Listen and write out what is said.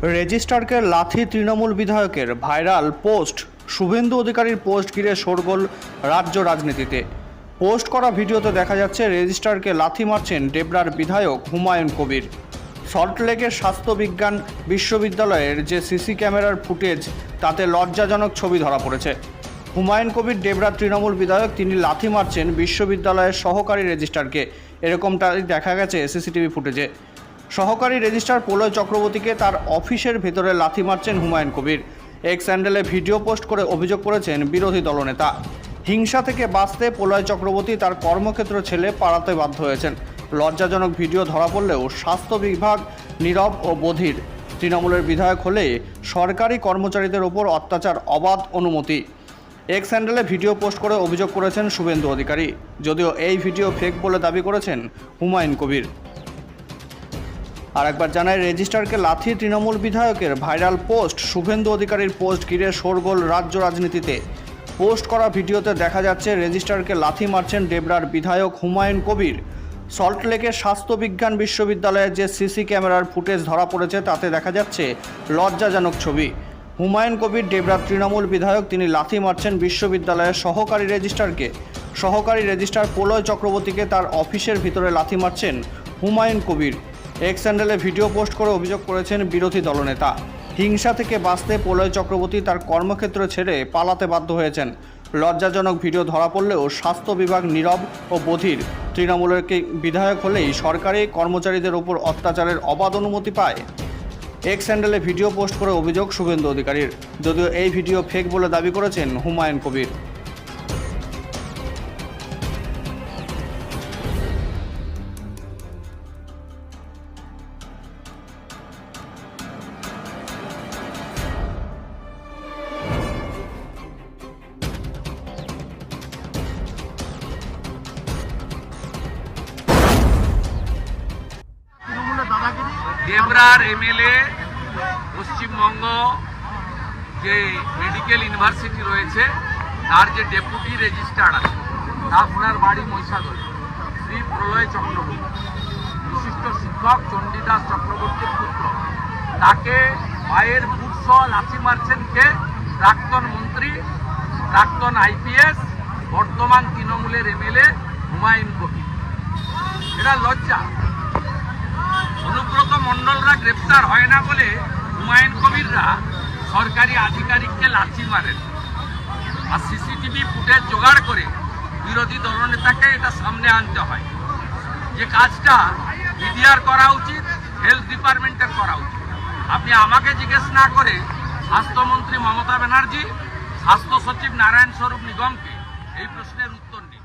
রেজিস্ট্রারকে লাথি তৃণমূল বিধায়কের viral post. Suvendu অধিকারীর পোস্ট ঘিরে শোরগোল রাজ্য রাজনীতিতে। পোস্ট করা ভিডিওতে দেখা যাচ্ছে রেজিস্ট্রারকে লাথি মারছেন ডেবরার বিধায়ক হুমায়ুন কবির। সল্টলেকের স্বাস্থ্য বিজ্ঞান বিশ্ববিদ্যালয়ের যে সিসি ক্যামেরার ফুটেজ, তাতে লজ্জাজনক ছবি ধরা পড়েছে। হুমায়ুন কবির ডেবরার তৃণমূল বিধায়ক, তিনি লাথি মারছেন বিশ্ববিদ্যালয়ের সহকারী রেজিস্ট্রারকে, এরকমটাই দেখা গেছে সিসিটিভি ফুটেজে। সহকারী রেজিস্ট্রার প্রলয় চক্রবর্তীকে তার অফিসের ভেতরে লাথি মারছেন হুমায়ুন কবির। এক্স হ্যান্ডেলে ভিডিও পোস্ট করে অভিযোগ করেছেন বিরোধী দলনেতা। হিংসা থেকে বাঁচতে প্রলয় চক্রবর্তী তার কর্মক্ষেত্র ছেড়ে পালাতে বাধ্য হয়েছেন। লজ্জাজনক ভিডিও ধরা পড়লেও স্বাস্থ্য বিভাগ নীরব ও বধির। তৃণমূলের বিধায়ক হলে সরকারি কর্মচারীদের ওপর অত্যাচার, অবাধ অনুমতি। এক্স হ্যান্ডেলে ভিডিও পোস্ট করে অভিযোগ করেছেন শুভেন্দু অধিকারী, যদিও এই ভিডিও ফেক বলে দাবি করেছেন হুমায়ুন কবির। আর একবার জানায়, রেজিস্ট্রারকে লাথি তৃণমূল বিধায়কের ভাইরাল পোস্ট। শুভেন্দু অধিকারীর পোস্ট ঘিরে শোরগোল রাজ্য রাজনীতিতে। পোস্ট করা ভিডিওতে দেখা যাচ্ছে রেজিস্ট্রারকে লাথি মারছেন ডেবরার বিধায়ক হুমায়ুন কবির। সল্টলেকের স্বাস্থ্য বিজ্ঞান বিশ্ববিদ্যালয়ের যে সিসি ক্যামেরার ফুটেজ ধরা পড়েছে, তাতে দেখা যাচ্ছে লজ্জাজনক ছবি। হুমায়ুন কবির ডেবরার তৃণমূল বিধায়ক, তিনি লাথি মারছেন বিশ্ববিদ্যালয়ের সহকারী রেজিস্ট্রারকে। সহকারী রেজিস্ট্রার প্রলয় চক্রবর্তীকে তার অফিসের ভিতরে লাথি মারছেন হুমায়ুন কবির। এক্স হ্যান্ডেলে ভিডিও পোস্ট করে অভিযোগ করেছেন বিরোধী দলনেতা। হিংসা থেকে বাঁচতে প্রলয় চক্রবর্তী তার কর্মক্ষেত্র ছেড়ে পালাতে বাধ্য হয়েছেন। লজ্জাজনক ভিডিও ধরা পড়লেও স্বাস্থ্য বিভাগ নীরব ও বধির। তৃণমূলের বিধায়ক হলেই সরকারি কর্মচারীদের ওপর অত্যাচারের অবাধ অনুমতি পায়। এক্স হ্যান্ডেলে ভিডিও পোস্ট করে অভিযোগ শুভেন্দু অধিকারীর, যদিও এই ভিডিও ফেক বলে দাবি করেছেন হুমায়ুন কবির। ডেবরার এমএলএ পশ্চিমবঙ্গ যে মেডিকেল ইউনিভার্সিটি রয়েছে, তার যে ডেপুটি রেজিস্ট্রার আছে, আপনার বাড়ি মহিষাদলে, শ্রী প্রলয় চক্রবর্তী, বিশিষ্ট শিক্ষক চণ্ডীদাস চক্রবর্তীর পুত্র, তাকে পায়ের বুট লাথি মারছেন কে? প্রাক্তন মন্ত্রী, প্রাক্তন আইপিএস, বর্তমান তৃণমূলের এমএলএ হুমায়ুন কবির। এটা লজ্জা। অনুব্রত মণ্ডলরা গ্রেপ্তার হয় না বলে হুমায়ুন কবিররা সরকারি আধিকারিককে লাথি মারেন, আর সিসিটিভি ফুটেজ জোগাড় করে বিরোধী দলনেতাকে এটা সামনে আনতে হয়। যে কাজটা মিডিয়ার করা উচিত, হেলথ ডিপার্টমেন্টের করা উচিত। আপনি আমাকে জিজ্ঞেস না করে স্বাস্থ্যমন্ত্রী মমতা ব্যানার্জি, স্বাস্থ্য সচিব নারায়ণ স্বরূপ নিগমকে এই প্রশ্নের উত্তর দিন।